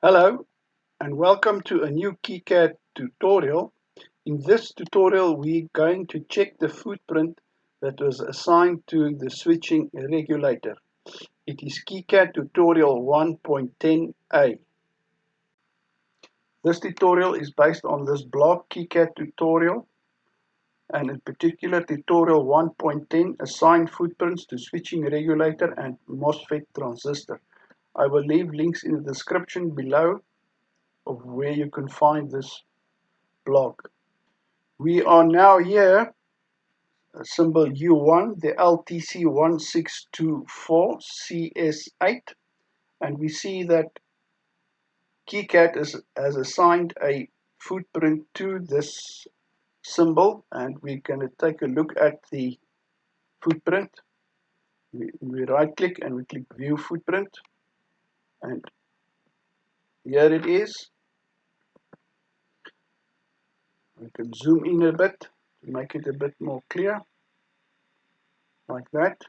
Hello and welcome to a new Kicad tutorial. In this tutorial we're going to check the footprint that was assigned to the switching regulator. It is Kicad tutorial 1.10a. This tutorial is based on this blog Kicad tutorial, and in particular tutorial 1.10 assigned footprints to switching regulator and MOSFET transistor. I will leave links in the description below of where you can find this blog. We are now here, symbol U1, the LTC1624CS8, and we see that Kicad has assigned a footprint to this symbol, and we're going to take a look at the footprint. We right click and we click view footprint, and here it is. We can zoom in a bit to make it a bit more clear, like that.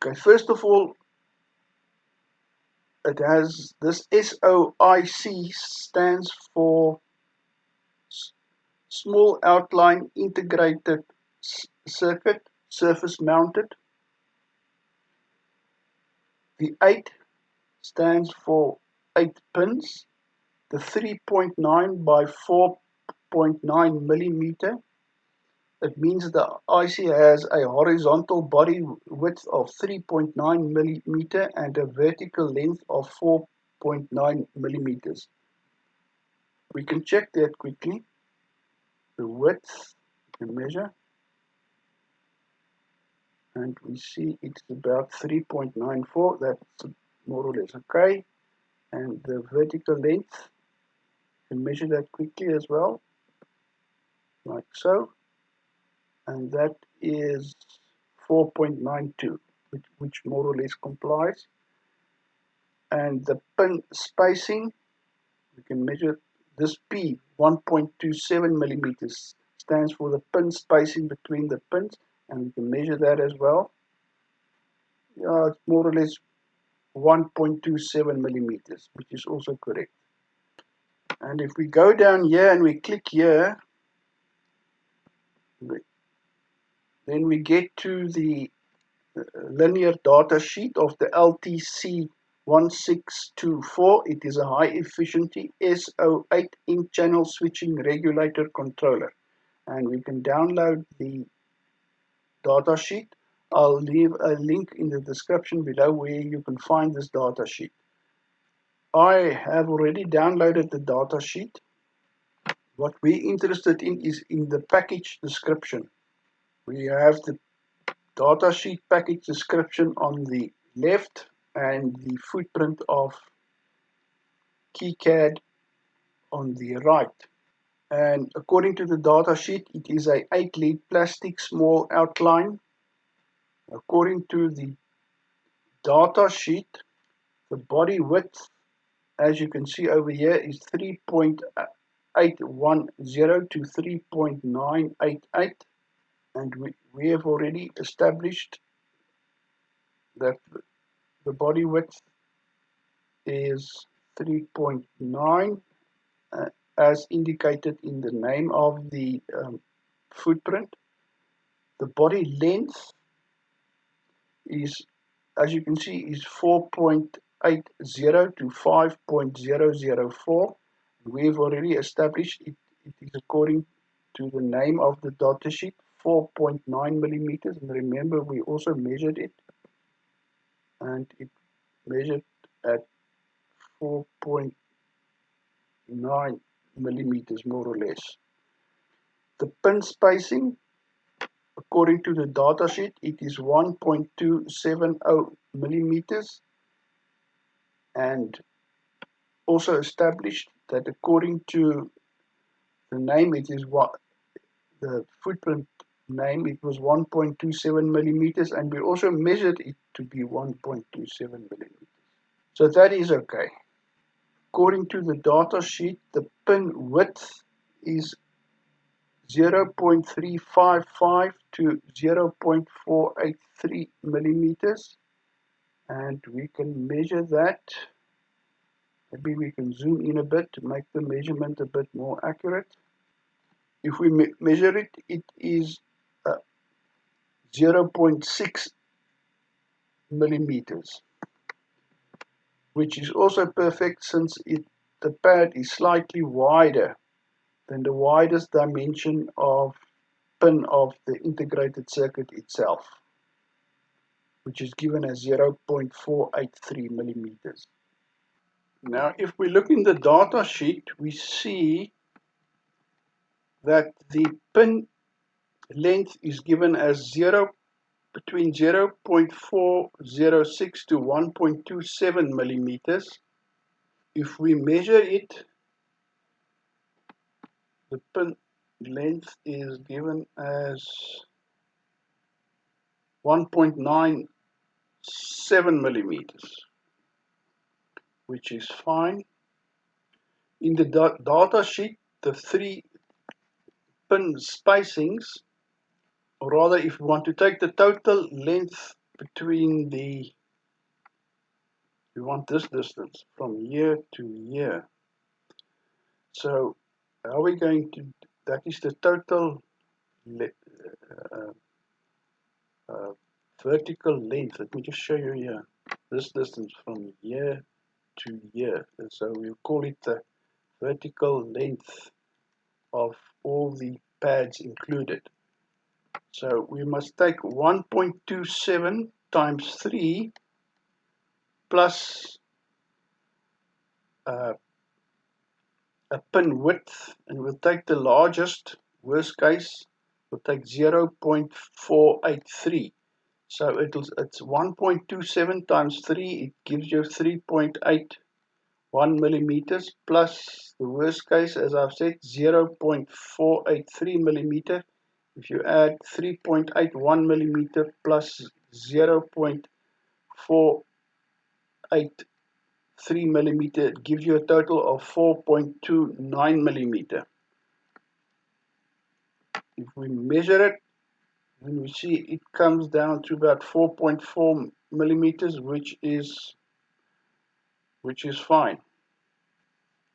Okay, first of all, it has this SOIC stands for Small Outline Integrated Circuit, Surface Mounted. The 8 stands for 8 pins. The 3.9 by 4.9 millimeter. It means the IC has a horizontal body width of 3.9 millimeter and a vertical length of 4.9 millimeters. We can check that quickly. The width, we can measure, and we see it's about 3.94. That's more or less okay. And the vertical length, we can measure that quickly as well, like so. And that is 4.92, which more or less complies. And the pin spacing, we can measure this P, 1.27 millimeters, stands for the pin spacing between the pins, and we can measure that as well. Yeah, it's more or less 1.27 millimeters, which is also correct. And if we go down here and we click here, then we get to the linear data sheet of the LTC1624. It is a high efficiency SO8 in-channel switching regulator controller, and we can download the data sheet. I'll leave a link in the description below where you can find this data sheet. I have already downloaded the data sheet. What we're interested in is in the package description. We have the datasheet package description on the left and the footprint of Kicad on the right. And according to the datasheet, it is a 8-lead plastic small outline. According to the datasheet, the body width, as you can see over here, is 3.810 to 3.988. And we have already established that the body width is 3.9 as indicated in the name of the footprint. The body length is, as you can see, is 4.80 to 5.004. We've already established it is according to the name of the datasheet, 4.9 millimeters, and remember we also measured it, and it measured at 4.9 millimeters more or less. The pin spacing, according to the datasheet, it is 1.270 millimeters, and also established that according to the name, it is what the footprint name, it was 1.27 millimeters, and we also measured it to be 1.27 millimeters. So that is okay. According to the data sheet, the pin width is 0.355 to 0.483 millimeters, and we can measure that. Maybe we can zoom in a bit to make the measurement a bit more accurate. If we measure it, it is 0.6 millimeters, which is also perfect since the pad is slightly wider than the widest dimension of pin of the integrated circuit itself, which is given as 0.483 millimeters. Now, if we look in the data sheet, we see that the pin length is given as between 0.406 to 1.27 millimeters. If we measure it, the pin length is given as 1.97 millimeters, which is fine. In the data sheet, the 3 pin spacings, or rather if we want to take the total length between we want this distance from here to here. So how are we going to, that is the total vertical length. Let me just show you here. This distance from here to here. And so we'll call it the vertical length of all the pads included. So we must take 1.27 times 3 plus a pin width, and we'll take the largest, worst case, we'll take 0.483. So it's 1.27 times 3, it gives you 3.81 millimeters, plus the worst case, as I've said, 0.483 millimeter. If you add 3.81 millimeter plus 0.483 millimeter, it gives you a total of 4.29 millimeter. If we measure it, then we see it comes down to about 4.4 millimeters, which is fine.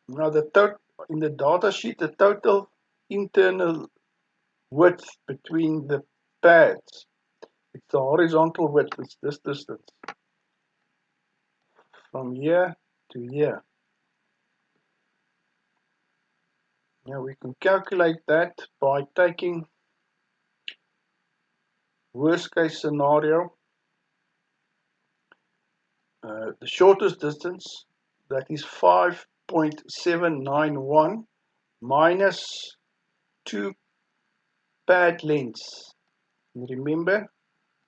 Now in the data sheet, the total internal width between the pads, it's the horizontal width, it's this distance from here to here. Now we can calculate that by taking worst case scenario, the shortest distance, that is 5.791 minus 2 pad lengths. And remember,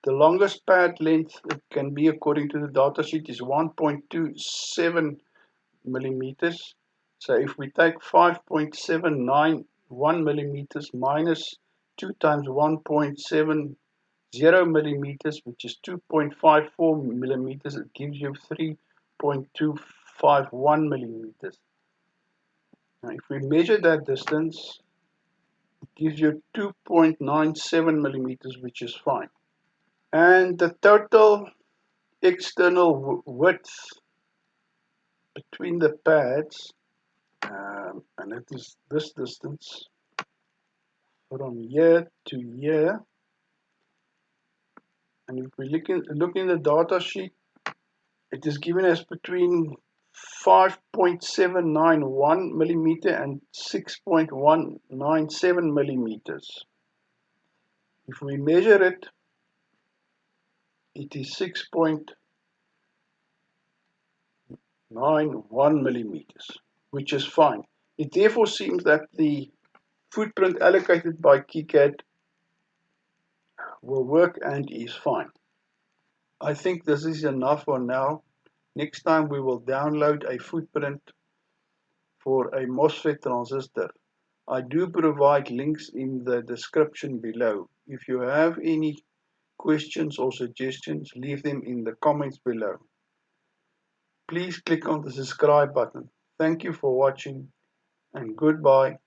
the longest pad length it can be according to the datasheet is 1.27 millimeters. So if we take 5.791 millimeters minus 2 times 1.70 millimeters, which is 2.54 millimeters, it gives you 3.251 millimeters. Now if we measure that distance, it gives you 2.97 millimeters, which is fine. And the total external width between the pads, and it is this distance from here to here. And if we look in the data sheet, it is given as between 5.791 millimeter and 6.197 millimeters. If we measure it, it is 6.91 millimeters, which is fine. It therefore seems that the footprint allocated by Kicad will work and is fine. I think this is enough for now. Next time we will download a footprint for a MOSFET transistor. I do provide links in the description below. If you have any questions or suggestions, leave them in the comments below. Please click on the subscribe button. Thank you for watching and goodbye.